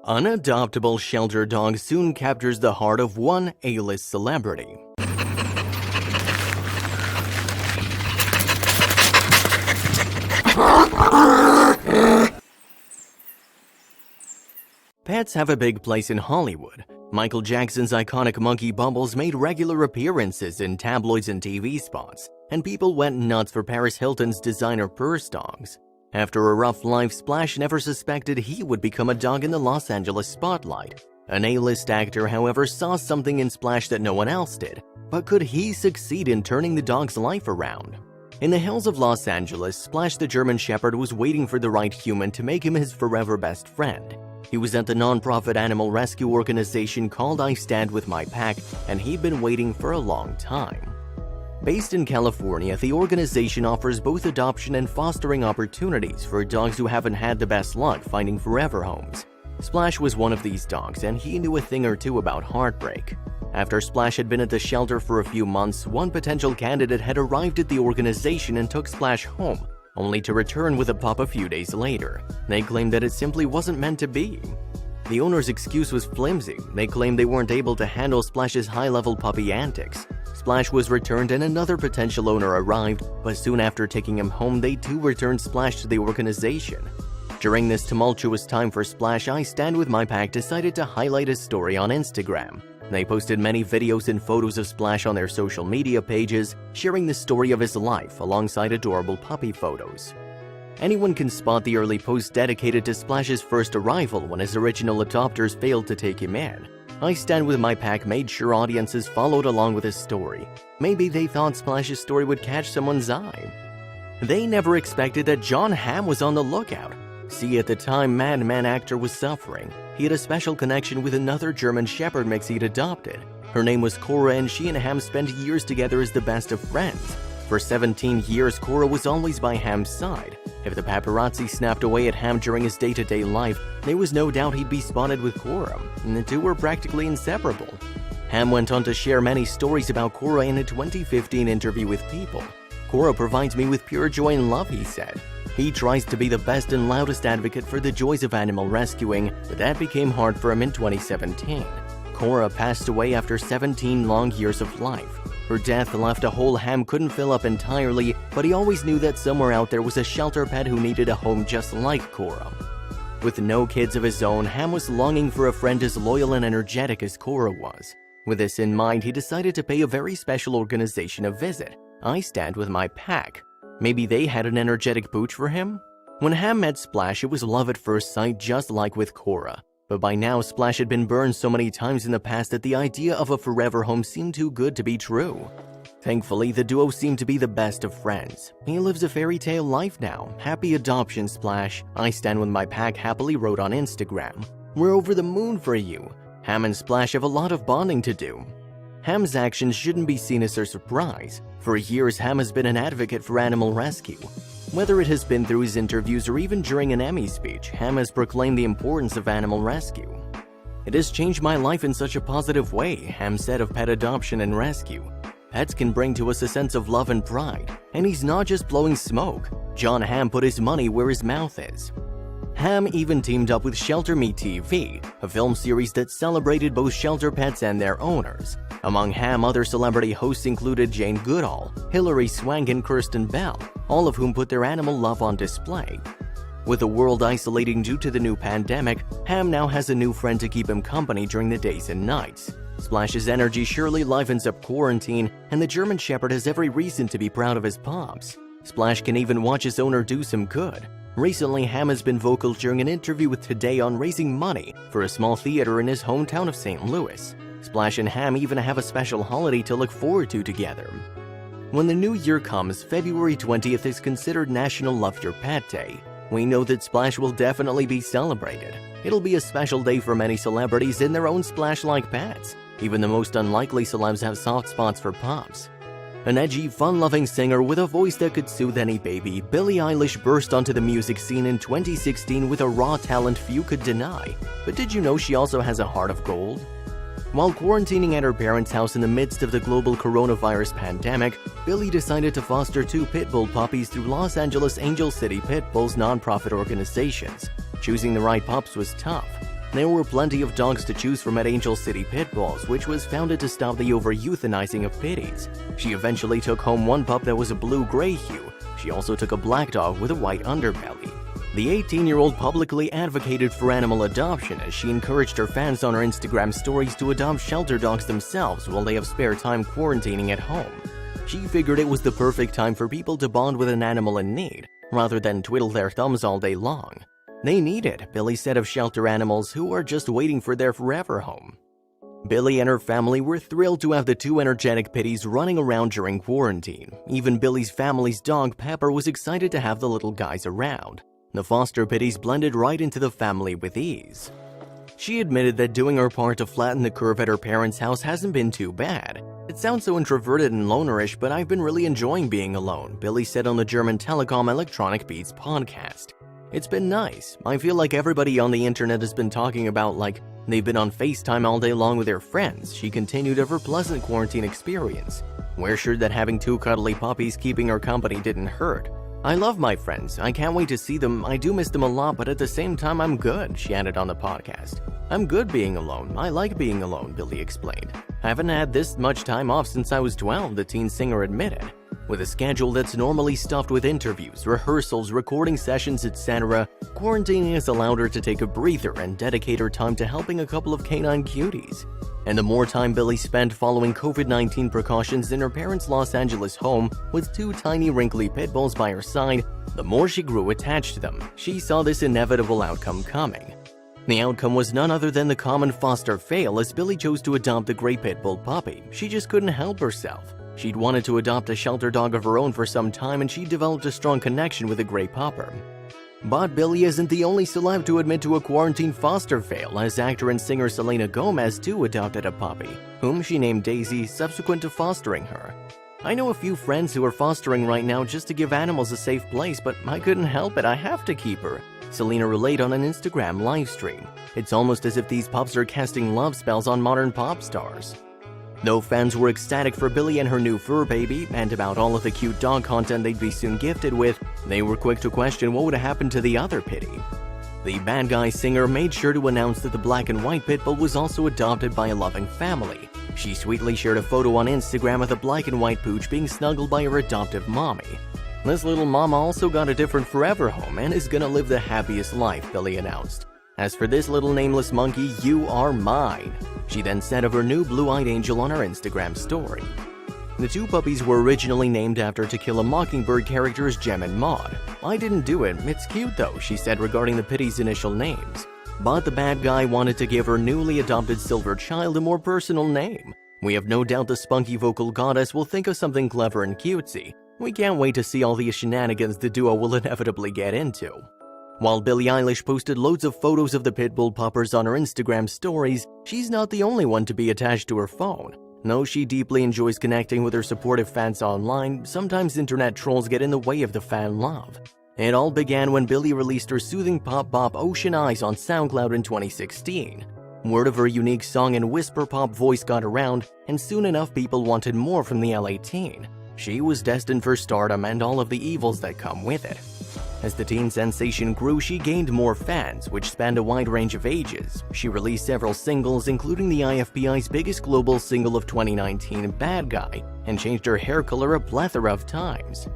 Unadoptable shelter dog soon captures the heart of one A-list celebrity. Pets have a big place in Hollywood. Michael Jackson's iconic monkey Bubbles made regular appearances in tabloids and TV spots, and people went nuts for Paris Hilton's designer purse dogs. After a rough life, Splash never suspected he would become a dog in the Los Angeles spotlight. An A-list actor, however, saw something in Splash that no one else did. But could he succeed in turning the dog's life around? In the hills of Los Angeles, Splash the German Shepherd was waiting for the right human to make him his forever best friend. He was at the non-profit animal rescue organization called I Stand With My Pack, and he'd been waiting for a long time. Based in California, the organization offers both adoption and fostering opportunities for dogs who haven't had the best luck finding forever homes. Splash was one of these dogs, and he knew a thing or two about heartbreak. After Splash had been at the shelter for a few months, one potential candidate had arrived at the organization and took Splash home, only to return with a pup a few days later. They claimed that it simply wasn't meant to be. The owner's excuse was flimsy. They claimed they weren't able to handle Splash's high-level puppy antics. Splash was returned and another potential owner arrived, but soon after taking him home, they too returned Splash to the organization. During this tumultuous time for Splash, I Stand With My Pack decided to highlight his story on Instagram. They posted many videos and photos of Splash on their social media pages, sharing the story of his life alongside adorable puppy photos. Anyone can spot the early post dedicated to Splash's first arrival when his original adopters failed to take him in. I Stand With My Pack made sure audiences followed along with his story. Maybe they thought Splash's story would catch someone's eye. They never expected that Jon Hamm was on the lookout. See, at the time Mad Men actor was suffering, he had a special connection with another German Shepherd mix he'd adopted. Her name was Cora, and she and Hamm spent years together as the best of friends. For 17 years, Cora was always by Hamm's side. If the paparazzi snapped away at Hamm during his day-to-day life, there was no doubt he'd be spotted with Cora, and the two were practically inseparable. Hamm went on to share many stories about Cora in a 2015 interview with People. "Cora provides me with pure joy and love," he said. He tries to be the best and loudest advocate for the joys of animal rescuing, but that became hard for him in 2017. Cora passed away after 17 long years of life. Her death left a hole Hamm couldn't fill up entirely, but he always knew that somewhere out there was a shelter pet who needed a home just like Cora. With no kids of his own, Hamm was longing for a friend as loyal and energetic as Cora was. With this in mind, he decided to pay a very special organization a visit. I Stand With My Pack. Maybe they had an energetic pooch for him? When Hamm met Splash, it was love at first sight, just like with Cora. But by now, Splash had been burned so many times in the past that the idea of a forever home seemed too good to be true. Thankfully, the duo seemed to be the best of friends. He lives a fairy tale life now. Happy adoption, Splash. I Stand With My Pack happily wrote on Instagram. "We're over the moon for you." Hamm and Splash have a lot of bonding to do. Hamm's actions shouldn't be seen as a surprise. For years, Hamm has been an advocate for animal rescue. Whether it has been through his interviews or even during an Emmy speech, Hamm has proclaimed the importance of animal rescue. "It has changed my life in such a positive way," Hamm said of pet adoption and rescue. "Pets can bring to us a sense of love and pride. And he's not just blowing smoke. Jon Hamm put his money where his mouth is." Hamm even teamed up with Shelter Me TV, a film series that celebrated both shelter pets and their owners. Among Hamm, other celebrity hosts included Jane Goodall, Hilary Swank, and Kirsten Bell, all of whom put their animal love on display. With the world isolating due to the new pandemic, Hamm now has a new friend to keep him company during the days and nights. Splash's energy surely livens up quarantine, and the German Shepherd has every reason to be proud of his pups. Splash can even watch his owner do some good. Recently, Hamm has been vocal during an interview with Today on raising money for a small theater in his hometown of St. Louis. Splash and Hamm even have a special holiday to look forward to together. When the new year comes, February 20th is considered National Love Your Pet Day. We know that Splash will definitely be celebrated. It'll be a special day for many celebrities in their own Splash-like pets. Even the most unlikely celebs have soft spots for pups. An edgy, fun-loving singer with a voice that could soothe any baby, Billie Eilish burst onto the music scene in 2016 with a raw talent few could deny. But did you know she also has a heart of gold? While quarantining at her parents' house in the midst of the global coronavirus pandemic, Billie decided to foster 2 pit bull puppies through Los Angeles Angel City Pit Bulls nonprofit organizations. Choosing the right pups was tough. There were plenty of dogs to choose from at Angel City Pit Bulls, which was founded to stop the over-euthanizing of pitties. She eventually took home one pup that was a blue-gray hue. She also took a black dog with a white underbelly. The 18-year-old publicly advocated for animal adoption as she encouraged her fans on her Instagram stories to adopt shelter dogs themselves while they have spare time quarantining at home. She figured it was the perfect time for people to bond with an animal in need, rather than twiddle their thumbs all day long. They need it, Billy said of shelter animals who are just waiting for their forever home. Billy and her family were thrilled to have the two energetic pitties running around during quarantine. Even Billy's family's dog, Pepper, was excited to have the little guys around. The foster pitties blended right into the family with ease. She admitted that doing her part to flatten the curve at her parents' house hasn't been too bad. It sounds so introverted and lonerish, but I've been really enjoying being alone, Billy said on the German telecom Electronic Beats podcast. It's been nice. I feel like everybody on the internet has been talking about like they've been on FaceTime all day long with their friends, she continued of her pleasant quarantine experience. We're sure that having two cuddly puppies keeping her company didn't hurt. I love my friends. I can't wait to see them. I do miss them a lot, but at the same time, I'm good, she added on the podcast. I'm good being alone. I like being alone, Billy explained. I haven't had this much time off since I was 12, the teen singer admitted. With a schedule that's normally stuffed with interviews, rehearsals, recording sessions, etc., quarantining has allowed her to take a breather and dedicate her time to helping a couple of canine cuties. And the more time Billy spent following COVID-19 precautions in her parents' Los Angeles home with two tiny wrinkly pit bulls by her side, the more she grew attached to them. She saw this inevitable outcome coming. The outcome was none other than the common foster fail as Billy chose to adopt the gray pit bull puppy. She just couldn't help herself. She'd wanted to adopt a shelter dog of her own for some time and she developed a strong connection with the gray pupper. But Billy isn't the only celeb to admit to a quarantine foster fail, as actor and singer Selena Gomez too adopted a puppy, whom she named Daisy subsequent to fostering her. I know a few friends who are fostering right now just to give animals a safe place, but I couldn't help it, I have to keep her, Selena relayed on an Instagram livestream. It's almost as if these pups are casting love spells on modern pop stars. Though fans were ecstatic for Billy and her new fur baby, and about all of the cute dog content they'd be soon gifted with, they were quick to question what would happen to the other pitty. The Bad Guy singer made sure to announce that the black and white pit bull was also adopted by a loving family. She sweetly shared a photo on Instagram of the black and white pooch being snuggled by her adoptive mommy. This little mama also got a different forever home and is gonna live the happiest life, Billy announced. As for this little nameless monkey, you are mine, she then said of her new blue-eyed angel on her Instagram story. The two puppies were originally named after To Kill a Mockingbird characters Jem and Maud. I didn't do it, it's cute though, she said regarding the pitties' initial names. But the Bad Guy wanted to give her newly adopted silver child a more personal name. We have no doubt the spunky vocal goddess will think of something clever and cutesy. We can't wait to see all the shenanigans the duo will inevitably get into. While Billie Eilish posted loads of photos of the pitbull puppers on her Instagram stories, she's not the only one to be attached to her phone. Though she deeply enjoys connecting with her supportive fans online, sometimes internet trolls get in the way of the fan love. It all began when Billie released her soothing pop bop Ocean Eyes on SoundCloud in 2016. Word of her unique song and whisper pop voice got around, and soon enough people wanted more from the LA teen. She was destined for stardom and all of the evils that come with it. As the teen sensation grew, she gained more fans, which spanned a wide range of ages. She released several singles, including the IFPI's biggest global single of 2019, Bad Guy, and changed her hair color a plethora of times.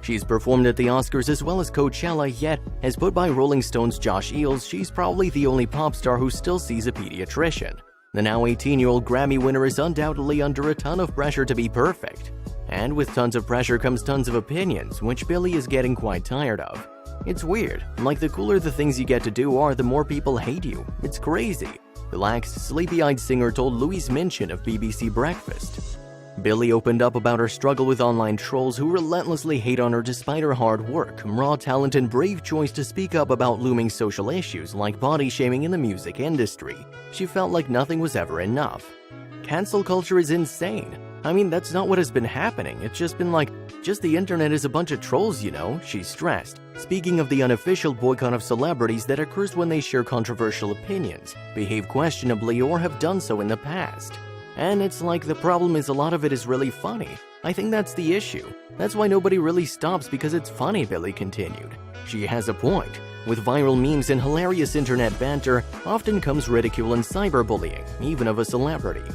She's performed at the Oscars as well as Coachella, yet, as put by Rolling Stone's Josh Eels, she's probably the only pop star who still sees a pediatrician. The now 18-year-old Grammy winner is undoubtedly under a ton of pressure to be perfect. And with tons of pressure comes tons of opinions, which Billie is getting quite tired of. It's weird, like the cooler the things you get to do are, the more people hate you. It's crazy, relaxed, sleepy-eyed singer told Louise Minchin of BBC Breakfast. Billie opened up about her struggle with online trolls who relentlessly hate on her despite her hard work, raw talent, and brave choice to speak up about looming social issues like body shaming in the music industry. She felt like nothing was ever enough. Cancel culture is insane. I mean, that's not what has been happening. It's just been like, just the internet is a bunch of trolls, you know, she stressed. Speaking of the unofficial boycott of celebrities that occurs when they share controversial opinions, behave questionably, or have done so in the past. And it's like the problem is a lot of it is really funny. I think that's the issue. That's why nobody really stops because it's funny, Billy continued. She has a point. With viral memes and hilarious internet banter, often comes ridicule and cyberbullying, even of a celebrity.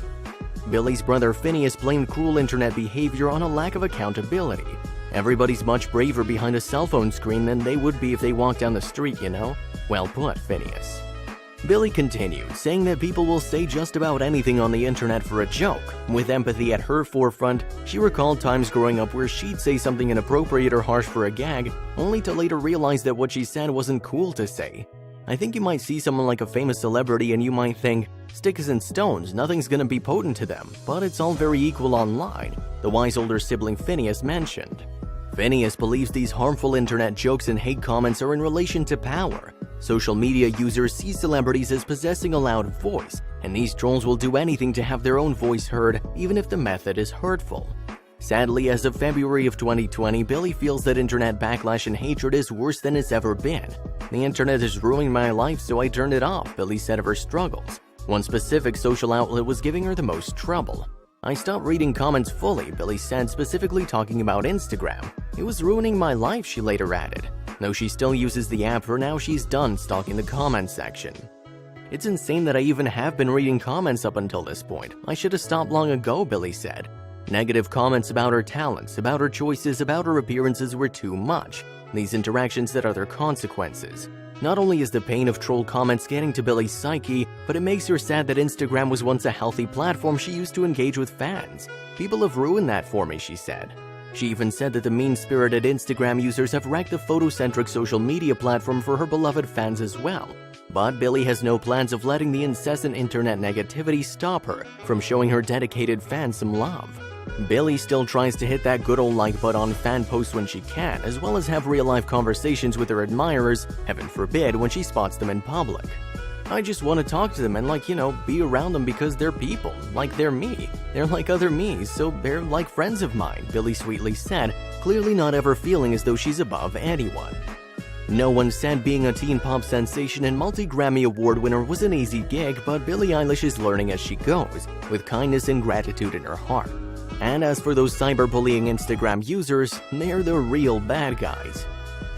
Billy's brother Phineas blamed cruel internet behavior on a lack of accountability. Everybody's much braver behind a cell phone screen than they would be if they walked down the street, you know? Well put, Phineas. Billy continued, saying that people will say just about anything on the internet for a joke. With empathy at her forefront, she recalled times growing up where she'd say something inappropriate or harsh for a gag, only to later realize that what she said wasn't cool to say. I think you might see someone like a famous celebrity and you might think, sticks and stones, nothing's gonna be potent to them, but it's all very equal online, the wise older sibling Phineas mentioned. Phineas believes these harmful internet jokes and hate comments are in relation to power. Social media users see celebrities as possessing a loud voice, and these trolls will do anything to have their own voice heard, even if the method is hurtful. Sadly, as of February of 2020, Billy feels that internet backlash and hatred is worse than it's ever been. The internet is ruining my life, so I turned it off, Billy said of her struggles. One specific social outlet was giving her the most trouble. I stopped reading comments fully, Billy said, specifically talking about Instagram. It was ruining my life, she later added. Though she still uses the app, for now she's done stalking the comments section. It's insane that I even have been reading comments up until this point. I should have stopped long ago, Billy said. Negative comments about her talents, about her choices, about her appearances were too much. These interactions had other consequences. Not only is the pain of troll comments getting to Billy's psyche, but it makes her sad that Instagram was once a healthy platform she used to engage with fans. People have ruined that for me, she said. She even said that the mean-spirited Instagram users have wrecked the photocentric social media platform for her beloved fans as well. But Billy has no plans of letting the incessant internet negativity stop her from showing her dedicated fans some love. Billy still tries to hit that good old like button on fan posts when she can, as well as have real-life conversations with her admirers, heaven forbid, when she spots them in public. I just want to talk to them and be around them because they're people, like they're me. They're like other me's, so they're like friends of mine, Billy sweetly said, clearly not ever feeling as though she's above anyone. No one said being a teen pop sensation and multi-Grammy Award winner was an easy gig, but Billie Eilish is learning as she goes, with kindness and gratitude in her heart. And as for those cyberbullying Instagram users, they're the real bad guys.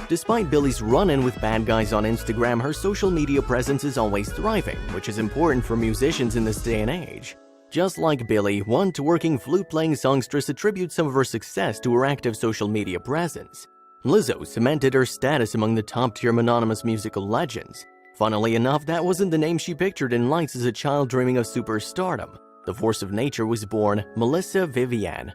Despite Billie's run-in with bad guys on Instagram, her social media presence is always thriving, which is important for musicians in this day and age. Just like Billie, one twerking flute-playing songstress attributes some of her success to her active social media presence. Lizzo cemented her status among the top-tier mononymous musical legends. Funnily enough, that wasn't the name she pictured in lights as a child dreaming of superstardom. The force of nature was born Melissa Vivian,